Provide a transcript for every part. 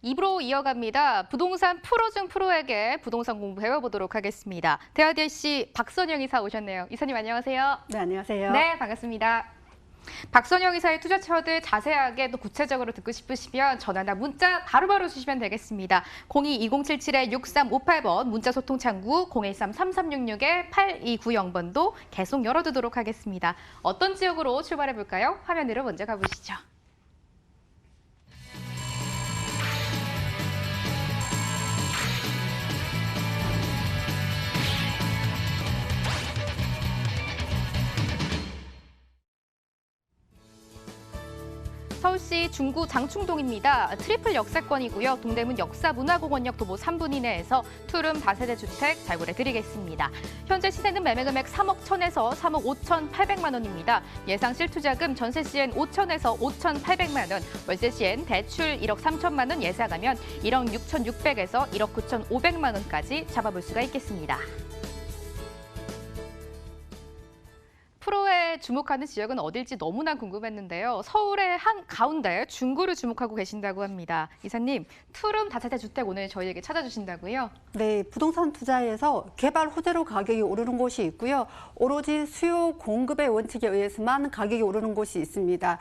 입으로 이어갑니다. 부동산 프로 중 프로에게 부동산 공부 배워보도록 하겠습니다. 대하대시 박선영 이사 오셨네요. 이사님 안녕하세요. 네, 안녕하세요. 네, 반갑습니다. 박선영 이사의 투자 처들 자세하게 또 구체적으로 듣고 싶으시면 전화나 문자 바로바로 주시면 되겠습니다. 02-2077-6358번 문자 소통 창구 013-3366-8290번도 계속 열어두도록 하겠습니다. 어떤 지역으로 출발해 볼까요? 화면으로 먼저 가보시죠. 서울시 중구 장충동입니다. 트리플 역세권이고요. 동대문 역사문화공원역 도보 3분 이내에서 투룸 다세대 주택 발굴해 드리겠습니다. 현재 시세는 매매 금액 3억 1천에서 3억 5,800만 원입니다. 예상 실투자금 전세 시엔 5천에서 5,800만 원, 월세 시엔 대출 1억 3천만 원 예상하면 1억 6,600에서 1억 9,500만 원까지 잡아볼 수가 있겠습니다. 프로에 주목하는 지역은 어딜지 너무나 궁금했는데요. 서울의 한 가운데 중구를 주목하고 계신다고 합니다. 이사님, 투룸 다세대 주택 오늘 저희에게 찾아주신다고요? 네, 부동산 투자에서 개발 호재로 가격이 오르는 곳이 있고요. 오로지 수요 공급의 원칙에 의해서만 가격이 오르는 곳이 있습니다.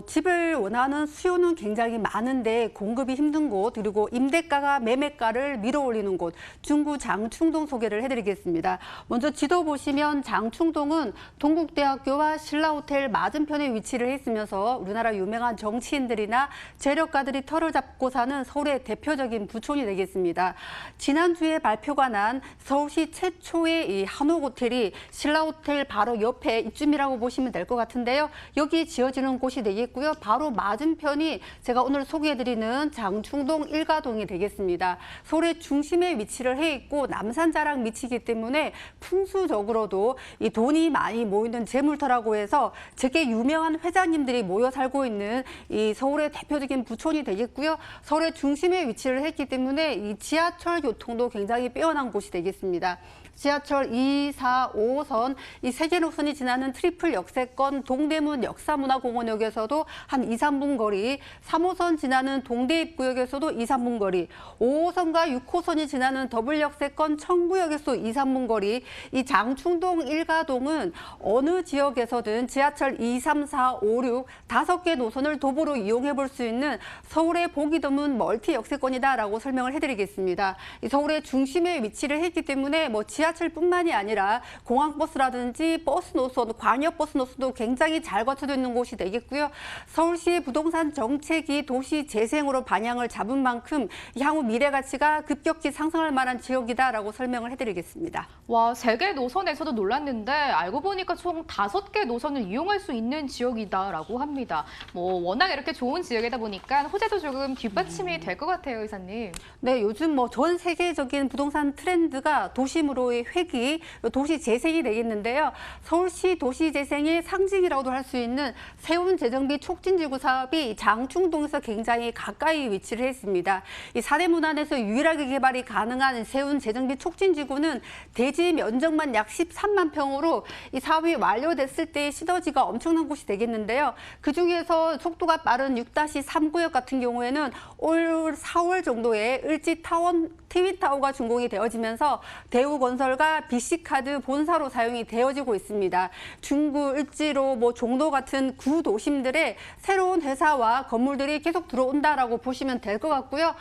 집을 원하는 수요는 굉장히 많은데 공급이 힘든 곳, 그리고 임대가가 매매가를 밀어올리는 곳, 중구 장충동 소개를 해드리겠습니다. 먼저 지도 보시면 장충동은 동국대학교와 신라호텔 맞은편에 위치를 했으면서 우리나라 유명한 정치인들이나 재력가들이 터를 잡고 사는 서울의 대표적인 부촌이 되겠습니다. 지난주에 발표가 난 서울시 최초의 이 한옥호텔이 신라호텔 바로 옆에 이쯤이라고 보시면 될 것 같은데요. 여기 지어지는 곳이 되겠고요. 바로 맞은편이 제가 오늘 소개해드리는 장충동 일가동이 되겠습니다. 서울의 중심에 위치를 해 있고 남산자락 밑이기 때문에 풍수적으로도 이 돈이 많이 모이는 재물터라고 해서 되게 유명한 회장님들이 모여 살고 있는 이 서울의 대표적인 부촌이 되겠고요. 서울의 중심에 위치를 했기 때문에 이 지하철 교통도 굉장히 빼어난 곳이 되겠습니다. 지하철 2, 4, 5선 이 세 개 노선이 지나는 트리플 역세권 동대문 역사문화공원역에서도 한 2, 3분 거리, 3호선 지나는 동대입구역에서도 2, 3분 거리, 5호선과 6호선이 지나는 더블 역세권 청구역에서도 2, 3분 거리, 이 장충동 일가동은 어느 지역에서든 지하철 2, 3, 4, 5, 6 5개 노선을 도보로 이용해 볼 수 있는 서울의 보기 드문 멀티 역세권이다라고 설명을 해드리겠습니다. 이 서울의 중심에 위치를 했기 때문에 지하철뿐만이 아니라 공항버스라든지 버스 노선, 광역버스 노선도 굉장히 잘 갖춰져 있는 곳이 되겠고요. 서울시의 부동산 정책이 도시 재생으로 방향을 잡은 만큼 향후 미래 가치가 급격히 상승할 만한 지역이다라고 설명을 해드리겠습니다. 와, 3개 노선에서도 놀랐는데 알고 보니까 총 5개 노선을 이용할 수 있는 지역이다라고 합니다. 워낙 이렇게 좋은 지역이다 보니까 호재도 조금 뒷받침이 될 것 같아요, 이사님. 네, 요즘 전 세계적인 부동산 트렌드가 도심으로의 회귀, 도시 재생이 되겠는데요. 서울시 도시 재생의 상징이라고도 할 수 있는 세운재정비 촉진지구 사업이 장충동에서 굉장히 가까이 위치를 했습니다. 이 사대문 안에서 유일하게 개발이 가능한 세운재정비 촉진지구는 대지 면적만 약 13만 평으로 이 사업이 완료됐을 때 시너지가 엄청난 곳이 되겠는데요. 그중에서 속도가 빠른 6-3구역 같은 경우에는 올 4월 정도에 을지타원 트윈타워가 준공이 되어지면서 대우건설과 BC카드 본사로 사용이 되어지고 있습니다. 중구, 을지로, 종로 같은 구도심들의 새로운 회사와 건물들이 계속 들어온다라고 보시면 될 것 같고요.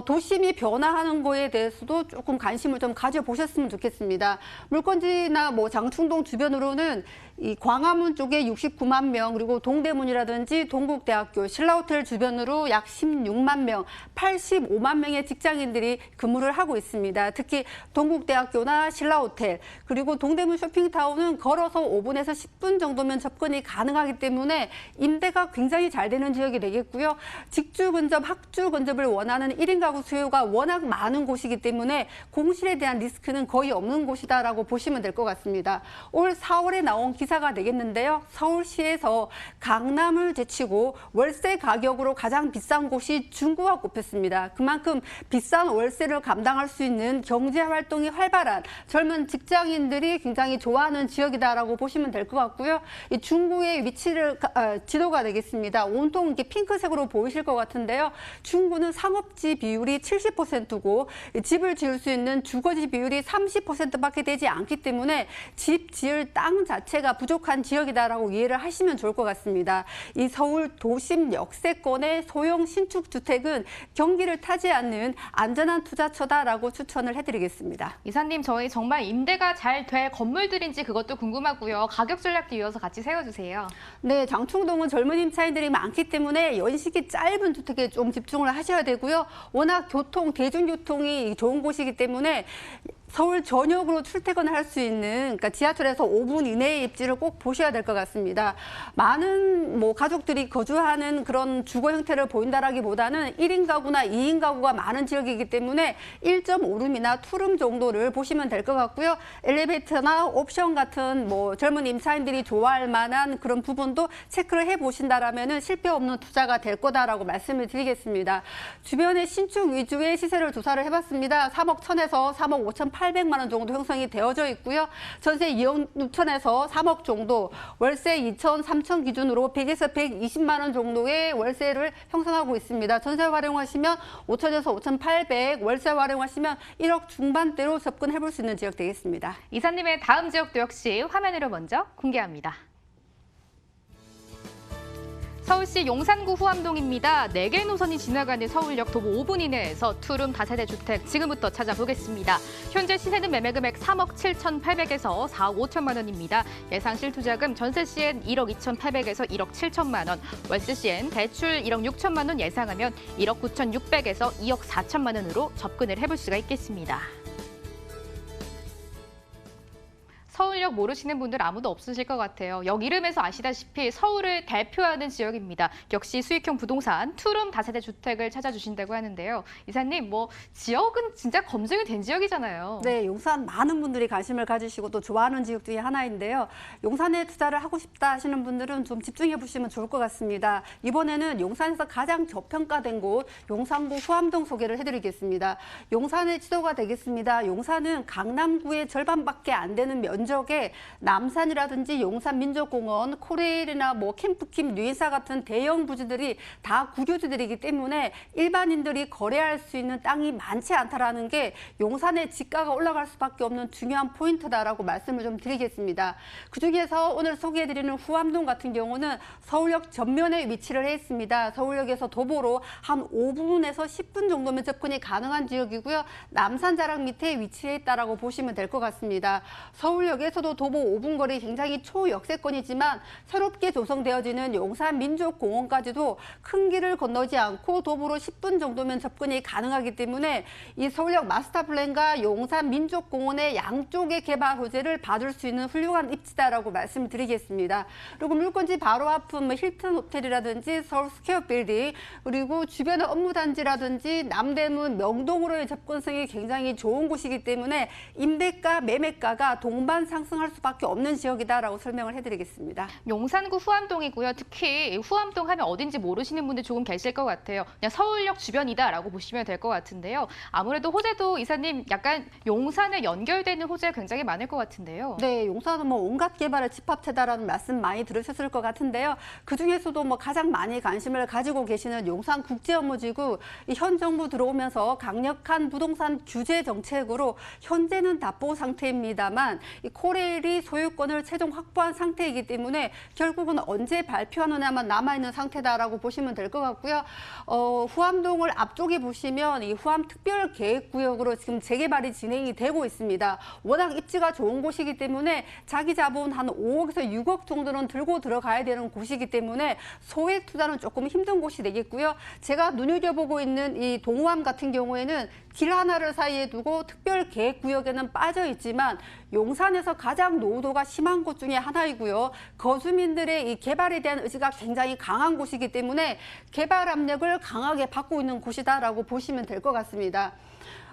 도심이 변화하는 거에 대해서도 조금 관심을 좀 가져보셨으면 좋겠습니다. 물건지나 장충동 주변으로는 이 광화문 쪽에 69만 명, 그리고 동대문이라든지 동국대학교, 신라호텔 주변으로 약 16만 명, 85만 명의 직장인들이 근무를 하고 있습니다. 특히 동국대학교나 신라호텔, 그리고 동대문 쇼핑타운은 걸어서 5분에서 10분 정도면 접근이 가능하기 때문에 임대가 굉장히 잘 되는 지역이 되겠고요. 직주 근접, 학주 근접을 원하는 1인 가구 수요가 워낙 많은 곳이기 때문에 공실에 대한 리스크는 거의 없는 곳이다라고 보시면 될 것 같습니다. 올 4월에 나온 기사 기사가 되겠는데요. 서울시에서 강남을 제치고 월세 가격으로 가장 비싼 곳이 중구가 꼽혔습니다. 그만큼 비싼 월세를 감당할 수 있는 경제 활동이 활발한 젊은 직장인들이 굉장히 좋아하는 지역이다라고 보시면 될 것 같고요. 이 중구의 지도가 되겠습니다. 온통 이렇게 핑크색으로 보이실 것 같은데요. 중구는 상업지 비율이 70%고 집을 지을 수 있는 주거지 비율이 30%밖에 되지 않기 때문에 집 지을 땅 자체가 부족한 지역이다라고 이해를 하시면 좋을 것 같습니다. 이 서울 도심 역세권의 소형 신축 주택은 경기를 타지 않는 안전한 투자처다라고 추천을 해드리겠습니다. 이사님, 저희 정말 임대가 잘 될 건물들인지 그것도 궁금하고요. 가격 전략도 이어서 같이 세워주세요. 네, 장충동은 젊은 임차인들이 많기 때문에 연식이 짧은 주택에 좀 집중을 하셔야 되고요. 워낙 대중교통이 좋은 곳이기 때문에 서울 전역으로 출퇴근을 할 수 있는, 그러니까 지하철에서 5분 이내의 입지를 꼭 보셔야 될 것 같습니다. 많은 가족들이 거주하는 그런 주거 형태를 보인다라기보다는 1인 가구나 2인 가구가 많은 지역이기 때문에 1.5룸이나 2룸 정도를 보시면 될 것 같고요. 엘리베이터나 옵션 같은 젊은 임차인들이 좋아할 만한 그런 부분도 체크를 해보신다라면은 실패 없는 투자가 될 거다라고 말씀을 드리겠습니다. 주변의 신축 위주의 시세를 조사를 해봤습니다. 3억 1천에서 3억 5,800만 원 정도 형성이 되어져 있고요. 전세 2억 6천에서 3억 정도, 월세 2천, 3천 기준으로 100에서 120만 원 정도의 월세를 형성하고 있습니다. 전세 활용하시면 5천에서 5,800, 월세 활용하시면 1억 중반대로 접근해 볼 수 있는 지역 되겠습니다. 이사님의 다음 지역도 역시 화면으로 먼저 공개합니다. 서울시 용산구 후암동입니다. 4개 노선이 지나가는 서울역 도보 5분 이내에서 투룸 다세대 주택 지금부터 찾아보겠습니다. 현재 시세는 매매금액 3억 7,800에서 4억 5천만 원입니다. 예상 실투자금 전세 시엔 1억 2,800에서 1억 7천만 원, 월세 시엔 대출 1억 6천만 원 예상하면 1억 9,600에서 2억 4천만 원으로 접근을 해볼 수가 있겠습니다. 서울역 모르시는 분들 아무도 없으실 것 같아요. 역 이름에서 아시다시피 서울을 대표하는 지역입니다. 역시 수익형 부동산, 투룸 다세대 주택을 찾아주신다고 하는데요. 이사님, 지역은 진짜 검증이 된 지역이잖아요. 네, 용산 많은 분들이 관심을 가지시고 또 좋아하는 지역 중에 하나인데요. 용산에 투자를 하고 싶다 하시는 분들은 좀 집중해 보시면 좋을 것 같습니다. 이번에는 용산에서 가장 저평가된 곳, 용산구 후암동 소개를 해드리겠습니다. 용산의 지도가 되겠습니다. 용산은 강남구의 절반밖에 안 되는 면적에 남산이라든지 용산민족공원, 코레일이나 캠프킴, 뉴인사 같은 대형 부지들이 다 국유지들이기 때문에 일반인들이 거래할 수 있는 땅이 많지 않다라는 게 용산의 지가가 올라갈 수밖에 없는 중요한 포인트다라고 말씀을 좀 드리겠습니다. 그중에서 오늘 소개해드리는 후암동 같은 경우는 서울역 전면에 위치를 해 있습니다. 서울역에서 도보로 한 5분에서 10분 정도면 접근이 가능한 지역이고요. 남산자락 밑에 위치해 있다라고 보시면 될 것 같습니다. 서울역에서도 도보 5분 거리 굉장히 초역세권이지만 새롭게 조성되어지는 용산민족공원까지도 큰 길을 건너지 않고 도보로 10분 정도면 접근이 가능하기 때문에 이 서울역 마스터플랜과 용산민족공원의 양쪽의 개발 호재를 받을 수 있는 훌륭한 입지다라고 말씀드리겠습니다. 그리고 물건지 바로 앞은 힐튼 호텔이라든지 서울 스퀘어 빌딩, 그리고 주변의 업무단지라든지 남대문, 명동으로의 접근성이 굉장히 좋은 곳이기 때문에 임대가, 매매가가 동반 상승할 수밖에 없는 지역이다라고 설명을 해드리겠습니다. 용산구 후암동이고요. 특히 후암동 하면 어딘지 모르시는 분들 조금 계실 것 같아요. 그냥 서울역 주변이다라고 보시면 될 것 같은데요. 아무래도 호재도 이사님 약간 용산에 연결되는 호재가 굉장히 많을 것 같은데요. 네, 용산은 온갖 개발의 집합체다라는 말씀 많이 들으셨을 것 같은데요. 그중에서도 가장 많이 관심을 가지고 계시는 용산국제업무지구, 현 정부 들어오면서 강력한 부동산 규제 정책으로 현재는 답보 상태입니다만 이 코레일이 소유권을 최종 확보한 상태이기 때문에 결국은 언제 발표하느냐만 남아있는 상태다라고 보시면 될 것 같고요. 후암동을 앞쪽에 보시면 이 후암 특별계획구역으로 지금 재개발이 진행이 되고 있습니다. 워낙 입지가 좋은 곳이기 때문에 자기 자본 한 5억에서 6억 정도는 들고 들어가야 되는 곳이기 때문에 소액 투자는 조금 힘든 곳이 되겠고요. 제가 눈여겨보고 있는 이 동호암 같은 경우에는 길 하나를 사이에 두고 특별계획구역에는 빠져 있지만 용산에서 가장 노후도가 심한 곳 중에 하나이고요. 거주민들의 이 개발에 대한 의지가 굉장히 강한 곳이기 때문에 개발 압력을 강하게 받고 있는 곳이다라고 보시면 될 것 같습니다.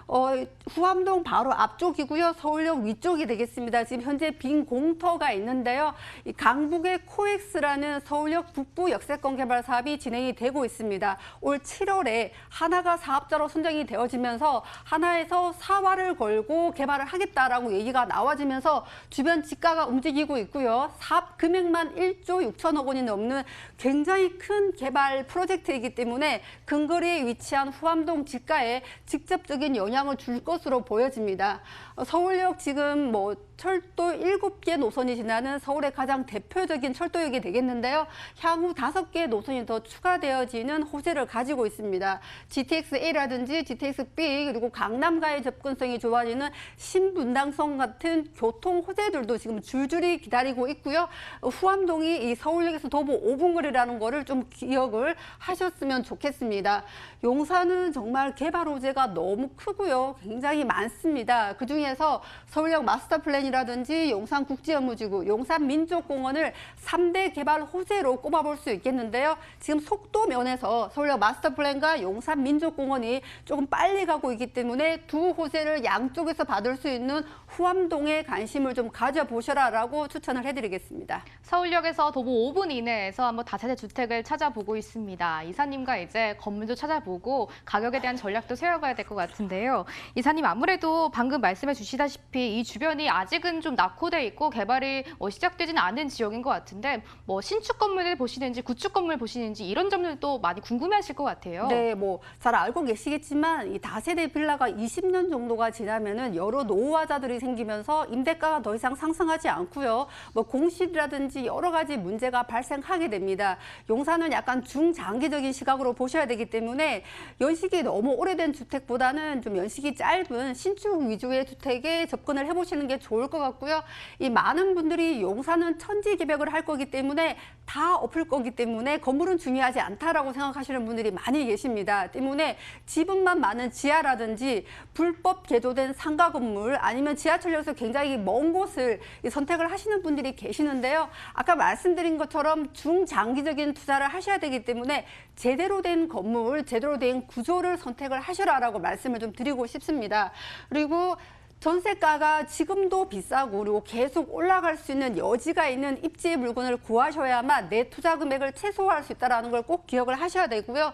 후암동 바로 앞쪽이고요. 서울역 위쪽이 되겠습니다. 지금 현재 빈 공터가 있는데요. 이 강북의 코엑스라는 서울역 북부 역세권 개발 사업이 진행이 되고 있습니다. 올 7월에 하나가 사업자로 선정이 되어지면서 하나에서 사활을 걸고 개발을 하겠다라고 얘기가 나와지면서 주변 지가가 움직이고 있고요. 사업 금액만 1조 6천억 원이 넘는 굉장히 큰 개발 프로젝트이기 때문에 근거리에 위치한 후암동 지가에 직접적인 영향을 줄 것으로 보여집니다. 서울역 지금 철도 7개 노선이 지나는 서울의 가장 대표적인 철도역이 되겠는데요. 향후 5개의 노선이 더 추가되어지는 호재를 가지고 있습니다. GTX-A라든지 GTX-B 그리고 강남과의 접근성이 좋아지는 신분당선 같은 교통 호재들도 지금 줄줄이 기다리고 있고요. 후암동이 이 서울역에서 도보 5분 거리라는 거를 좀 기억을 하셨으면 좋겠습니다. 용산은 정말 개발 호재가 너무 크고요. 굉장히 많습니다. 그중에서 서울역 마스터 플랜이라든지 용산국제업무지구, 용산민족공원을 3대 개발 호재로 꼽아볼 수 있겠는데요. 지금 속도 면에서 서울역 마스터 플랜과 용산민족공원이 조금 빨리 가고 있기 때문에 두 호재를 양쪽에서 받을 수 있는 후암동에 관심을 좀 가져보셔라라고 추천을 해드리겠습니다. 서울역에서 도보 5분 이내에서 한번 다세대 주택을 찾아보고 있습니다. 이사님과 이제 건물도 찾아보고 가격에 대한 전략도 세워봐야 될 것 같은데요. 이사님 아무래도 방금 말씀해 주시다시피 이 주변이 아직은 좀 낙후돼 있고 개발이 시작되지는 않은 지역인 것 같은데 신축 건물을 보시는지 구축 건물 보시는지 이런 점들도 많이 궁금해하실 것 같아요. 네, 잘 알고 계시겠지만 이 다세대 빌라가 20년 정도가 지나면은 여러 노후화자들이 생기면서 임대가가 더 이상 상승하지 않고요. 공실이라든지 여러 가지 문제가 발생하게 됩니다. 용산은 약간 중장기적인 시각으로 보셔야 되기 때문에 연식이 너무 오래된 주택보다는 좀 연식이 짧은 신축 위주의 주택에 접근을 해보시는 게 좋을 것 같고요. 이 많은 분들이 용산은 천지개벽을 할 거기 때문에 다 엎을 거기 때문에 건물은 중요하지 않다라고 생각하시는 분들이 많이 계십니다. 때문에 지분만 많은 지하라든지 불법 개조된 상가 건물 아니면 지하철역에서 굉장히 먼 곳을 선택을 하시는 분들이 계시는데요. 아까 말씀드린 것처럼 중장기적인 투자를 하셔야 되기 때문에 제대로 된 건물, 제대로 된 구조를 선택을 하셔라라고 말씀을 좀 드리고 싶습니다. 그리고 전세가가 지금도 비싸고 그리고 계속 올라갈 수 있는 여지가 있는 입지의 물건을 구하셔야만 내 투자 금액을 최소화할 수 있다는 걸 꼭 기억을 하셔야 되고요.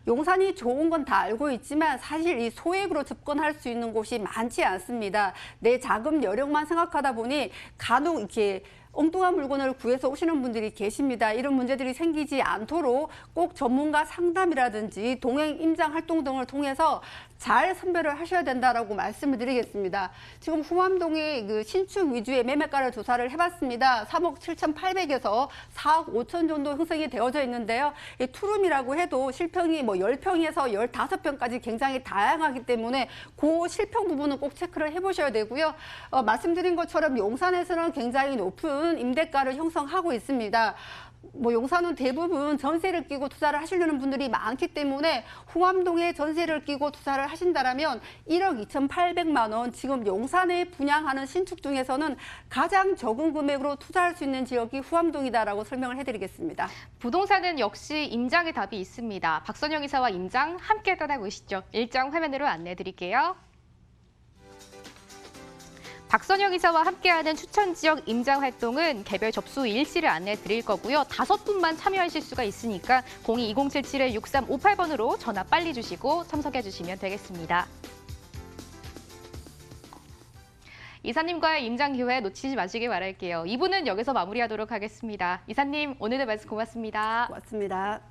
용산이 좋은 건 다 알고 있지만 사실 이 소액으로 접근할 수 있는 곳이 많지 않습니다. 내 자금 여력만 생각하다 보니 간혹 이렇게 엉뚱한 물건을 구해서 오시는 분들이 계십니다. 이런 문제들이 생기지 않도록 꼭 전문가 상담이라든지 동행 임장 활동 등을 통해서 잘 선별을 하셔야 된다라고 말씀을 드리겠습니다. 지금 후암동의 그 신축 위주의 매매가를 조사를 해봤습니다. 3억 7,800에서 4억 5천 정도 형성이 되어져 있는데요. 이 투룸이라고 해도 실평이 10평에서 15평까지 굉장히 다양하기 때문에 그 실평 부분은 꼭 체크를 해보셔야 되고요. 말씀드린 것처럼 용산에서는 굉장히 높은 임대가를 형성하고 있습니다. 용산은 대부분 전세를 끼고 투자를 하시려는 분들이 많기 때문에 후암동에 전세를 끼고 투자를 하신다면 1억 2,800만 원 지금 용산에 분양하는 신축 중에서는 가장 적은 금액으로 투자할 수 있는 지역이 후암동이다라고 설명을 해드리겠습니다. 부동산은 역시 임장의 답이 있습니다. 박선영 이사와 임장 함께 떠나보시죠. 일정 화면으로 안내해드릴게요. 박선영 이사와 함께하는 추천 지역 임장 활동은 개별 접수 일시를 안내해 드릴 거고요. 5분만 참여하실 수가 있으니까 02-2077-6358번으로 전화 빨리 주시고 참석해 주시면 되겠습니다. 이사님과의 임장 기회 놓치지 마시길 바랄게요. 2부는 여기서 마무리하도록 하겠습니다. 이사님, 오늘의 말씀 고맙습니다. 고맙습니다.